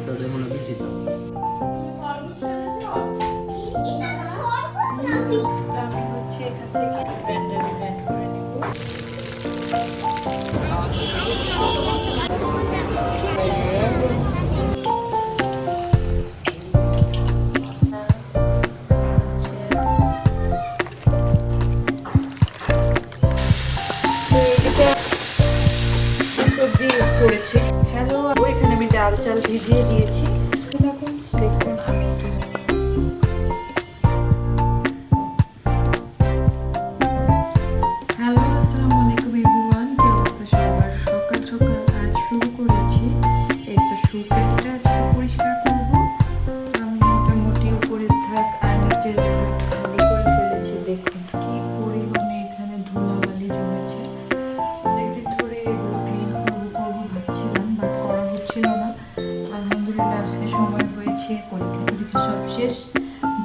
তোদের মনে বেশি দাম। আমি হচ্ছে এখান থেকে ব্লেন্ডারে ব্লেন্ড করে নিব। সবজি ইউজ করেছি। হ্যালো, এখানে আমি ডাল চাল ভিজিয়ে দিয়েছি। দেখুন আমি হ্যালো, আসসালামু আলাইকুম এভরিওয়ান। কি অবস্থা সবার? সকাল সকাল আজ শুরু করেছি। এই তো শোকেসটা আজকে পরিষ্কার করব। আমি মোটামুটি উপরের থাক আর নিচের থাক খালি করে ফেলেছি। দেখুন কি পরিমাণে এখানে ধুলাবালি জমেছে। অনেকদিন ধরে এগুলো ক্লিন করবো ভাবছিলাম, বাট করা হচ্ছিল না। আলহামদুলিল্লাহ আজকে সময় হয়েছে, পরীক্ষা টরীক্ষা সব শেষ।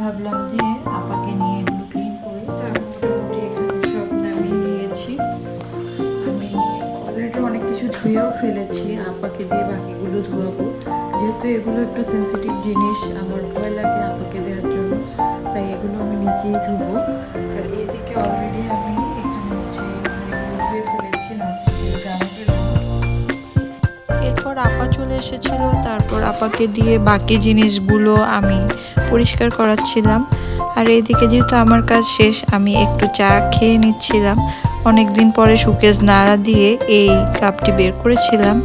ভাবলাম যে আপাকে নিয়ে এগুলো ক্লিন করি। তার মোটামুটি এখানে সব নামিয়ে নিয়েছি। আমি অলরেডি অনেক কিছু ধুয়েও ফেলেছি, আপাকে দিয়ে বাকিগুলো ধোয়াবো। যেহেতু এগুলো একটু সেন্সিটিভ জিনিস, আমার ভয় লাগে আপাকে দেওয়ার জন্য, তাই এগুলো আমি নিজেই ধুবো। আর এদিকে অলরেডি আমি এখানে হচ্ছে ধুয়ে ফেলেছি নাসরিনের গাউনের। এরপর আপা চলে এসেছিল, তারপর আপাকে দিয়ে বাকি জিনিসগুলো আমি পরিষ্কার করাচ্ছিলাম। আর এইদিকে যেহেতু আমার কাজ শেষ, আমি একটু চা খেয়ে নিচ্ছিলাম। অনেক দিন পরে শোকেস নাড়া দিয়ে এই কাপটি বের করেছিলাম।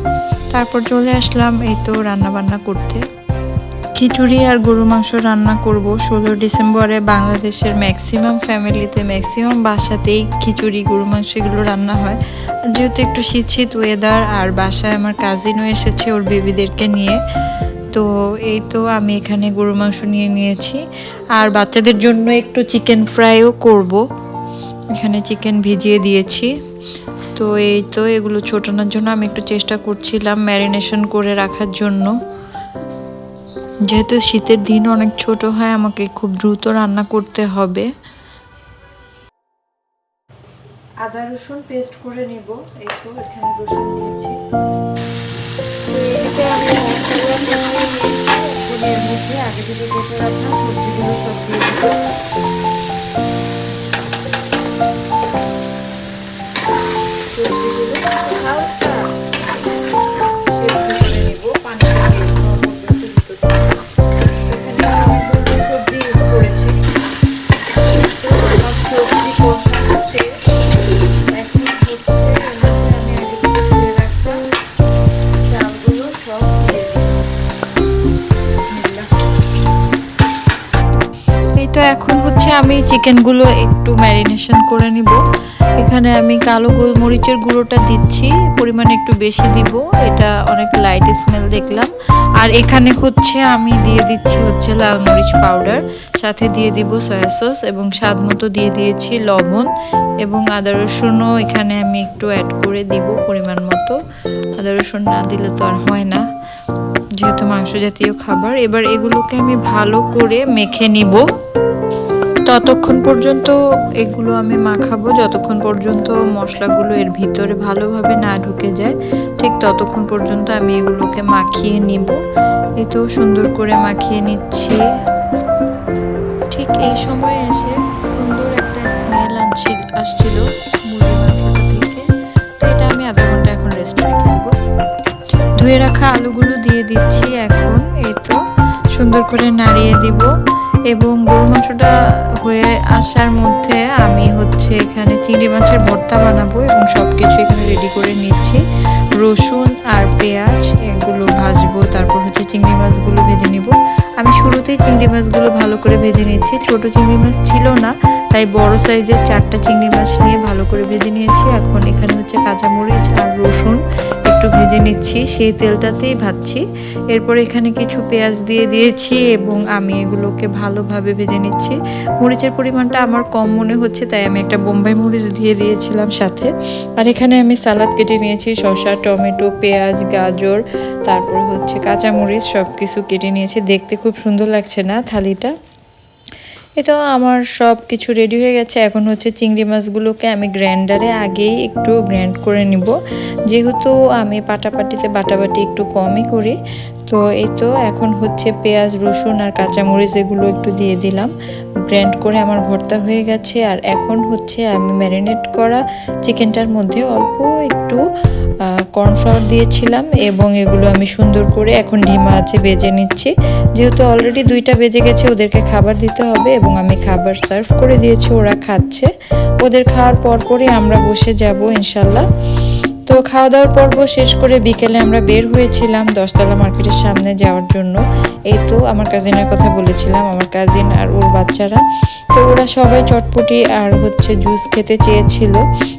তারপর চলে আসলাম এই তো রান্না বান্না করতে। খিচুড়ি আর গরু মাংস রান্না করব 16 ডিসেম্বরে। বাংলাদেশের ম্যাক্সিমাম ফ্যামিলিতে, ম্যাক্সিমাম বাসাতেই খিচুড়ি গরু মাংস এগুলো রান্না হয়। যেহেতু একটু শীত শীত ওয়েদার, আর বাসায় আমার কাজিনও এসেছে ওর বেবিদেরকে নিয়ে, তো এই তো আমি এখানে গরু মাংস নিয়ে নিয়েছি। আর বাচ্চাদের জন্য একটু চিকেন ফ্রাইও করব। এখানে চিকেন ভিজিয়ে দিয়েছি। তো এই তো এগুলো ছোটানোর জন্য আমি একটু চেষ্টা করছিলাম ম্যারিনেশন করে রাখার জন্য। যেহেতু শীতের দিন অনেক ছোট হয়, আমাকে খুব দ্রুত রান্না করতে হবে। আদা রসুন পেস্ট করে নিব। এই তো এখানে রসুন নিয়েছি। এর মধ্যে আগে থেকে কেটে রাখা সবজিগুলো সব দিয়ে দিব। হালকা সেদ্ধ করে নিব, পানি সবজি ইউজ করেছি। তো আমার সবজি কষানো শেষ। এখন হচ্ছে আমি আগে থেকে ধুয়ে রাখা চালগুলো সব দিয়ে দিই। এই তো এখন হচ্ছে আমি চিকেনগুলো একটু ম্যারিনেশন করে নিব। এখানে আমি কালো গোলমরিচের গুঁড়োটা দিচ্ছি, পরিমাণে একটু বেশি দিব, এটা অনেক লাইট স্মেল দেখলাম। আর এখানে হচ্ছে আমি দিয়ে দিচ্ছি হচ্ছে লাল মরিচ পাউডার, সাথে দিয়ে দিব সয়া সস, এবং স্বাদ মতো দিয়ে দিয়েছি লবণ, এবং আদা রসুনও এখানে আমি একটু অ্যাড করে দিব পরিমাণ মতো। আদা রসুন না দিলে তো আর হয় না, যেহেতু মাংস জাতীয় খাবার। এবার এগুলোকে আমি ভালো করে মেখে নিব। ততক্ষণ পর্যন্ত এগুলো আমি মাখাবো যতক্ষণ পর্যন্ত মশলাগুলো এর ভিতরে ভালোভাবে না ঢুকে যায়। ঠিক ততক্ষণ পর্যন্ত আমি এগুলোকে মাখিয়ে নিব। এই তো সুন্দর করে মাখিয়ে নিচ্ছি। ঠিক এই সময়ে এসে সুন্দর একটা স্মেল আসছিল মুরগির মাংসটা থেকে। তো এটা আমি আধা ঘন্টা এখন রেস্ট রেখে দিব। ধুয়ে রাখা আলুগুলো দিয়ে দিচ্ছি এখন। এই তো সুন্দর করে নাড়িয়ে দিব। এবং গরু মাংসটা হয়ে আসার মধ্যে আমি হচ্ছে এখানে চিংড়ি মাছের ভর্তা বানাবো, এবং সব কিছু এখানে রেডি করে নিচ্ছি। রসুন আর পেঁয়াজ এগুলো ভাজবো, তারপর হচ্ছে চিংড়ি মাছগুলো ভেজে নিব। আমি শুরুতেই চিংড়ি মাছগুলো ভালো করে ভেজে নিচ্ছি। ছোট চিংড়ি মাছ ছিল না, তাই বড় সাইজের 4টা চিংড়ি মাছ নিয়ে ভালো করে ভেজে নিয়েছি। এখন এখানে হচ্ছে কাঁচামরিচ আর রসুন একটু ভেজে নিচ্ছি, সেই তেলটাতেই ভাজছি। এরপর এখানে কিছু পেঁয়াজ দিয়ে দিয়েছি, এবং আমি এগুলোকে ভালোভাবে ভেজে নিচ্ছি। মরিচের পরিমাণটা আমার কম মনে হচ্ছে, তাই আমি একটা বোম্বাই মরিচ দিয়ে দিয়েছিলাম সাথে। আর এখানে আমি সালাদ কেটে নিয়েছি, শসা, টমেটো, পেঁয়াজ, গাজর, তারপর হচ্ছে কাঁচামরিচ, সব কিছু কেটে নিয়েছি। দেখতে খুব সুন্দর লাগছে না থালিটা? এই তো আমার সব কিছু রেডি হয়ে গেছে। এখন হচ্ছে চিংড়ি মাছগুলোকে আমি গ্রাইন্ডারে আগেই একটু গ্রাইন্ড করে নিব, যেহেতু আমি পাটাপাটিতে বাটাবাটি একটু কমই করি। তো এই তো এখন হচ্ছে পেঁয়াজ রসুন আর কাঁচামরিচ এগুলো একটু দিয়ে দিলাম, গ্রাইন্ড করে আমার ভর্তা হয়ে গেছে। আর এখন হচ্ছে আমি ম্যারিনেট করা চিকেনটার মধ্যে অল্প একটু কর্নফ্লাওয়ার দিয়েছিলাম এবং এগুলো আমি সুন্দর করে এখন ঢিমা আছে ভেজে নিচ্ছি। যেহেতু অলরেডি 2টা বেজে গেছে, ওদেরকে খাবার দিতে হবে এবং আমি খাবার সার্ভ করে দিয়েছি, ওরা খাচ্ছে। ওদের খাওয়ার পরপরই আমরা বসে যাব ইনশাল্লাহ। তো খাওয়া দাওয়ার পর্ব শেষ করে বিকেলে আমরা বের হয়েছিলাম 10তলা মার্কেটের সামনে যাওয়ার জন্য। এই তো আমার কাজিনের কথা বলেছিলাম, আমার কাজিন আর ওর বাচ্চারা, তো ওরা সবাই চটপটি আর হচ্ছে জুস খেতে চেয়েছিল।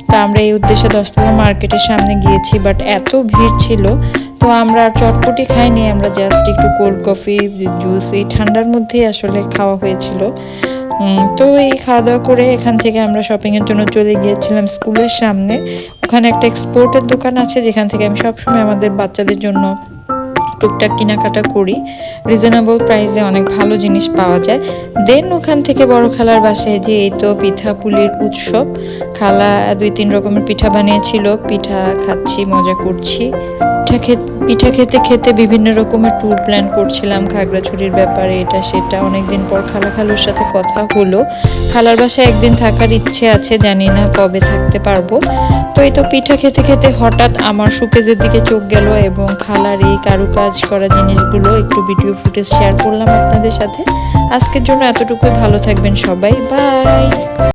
তো আমরা এই উদ্দেশ্যে 10তলা মার্কেটের সামনে গিয়েছি, বাট এত ভিড় ছিল তো আমরা আর চটপটি খাইনি, আমরা জাস্ট একটু কোল্ড কফি জুস এই ঠান্ডার মধ্যেই আসলে খাওয়া হয়েছিল। তো এই খাওয়া দাওয়া করে এখান থেকে আমরা শপিংয়ের জন্য চলে গিয়েছিলাম স্কুলের সামনে। ওখানে একটা এক্সপোর্টের দোকান আছে যেখান থেকে আমি সবসময় আমাদের বাচ্চাদের জন্য টুকটাক কেনাকাটা করি। রিজনেবল প্রাইসে অনেক ভালো জিনিস পাওয়া যায়। দেন ওখান থেকে বড় খালার বাসায় যে এই তো পিঠা পুলির উৎসব, খালা 2-3 রকমের পিঠা বানিয়েছিল, পিঠা খাচ্ছি, মজা করছি। পিঠা খেতে খেতে বিভিন্ন রকমের ট্যুর প্ল্যান করছিলাম, খাগড়াছড়ির ব্যাপারে এটা সেটা। অনেকদিন পর খালুর সাথে কথা হলো। খালার বাসায় একদিন থাকার ইচ্ছে আছে, জানি না কবে থাকতে পারবো। তো এই তো পিঠা খেতে খেতে হঠাৎ আমার শোকেজের দিকে চোখ গেল এবং খালার এই কারুকাজ করা জিনিসগুলো একটু ভিডিও ফুটেজ শেয়ার করলাম আপনাদের সাথে। আজকের জন্য এতটুকুই, ভালো থাকবেন সবাই, বাই।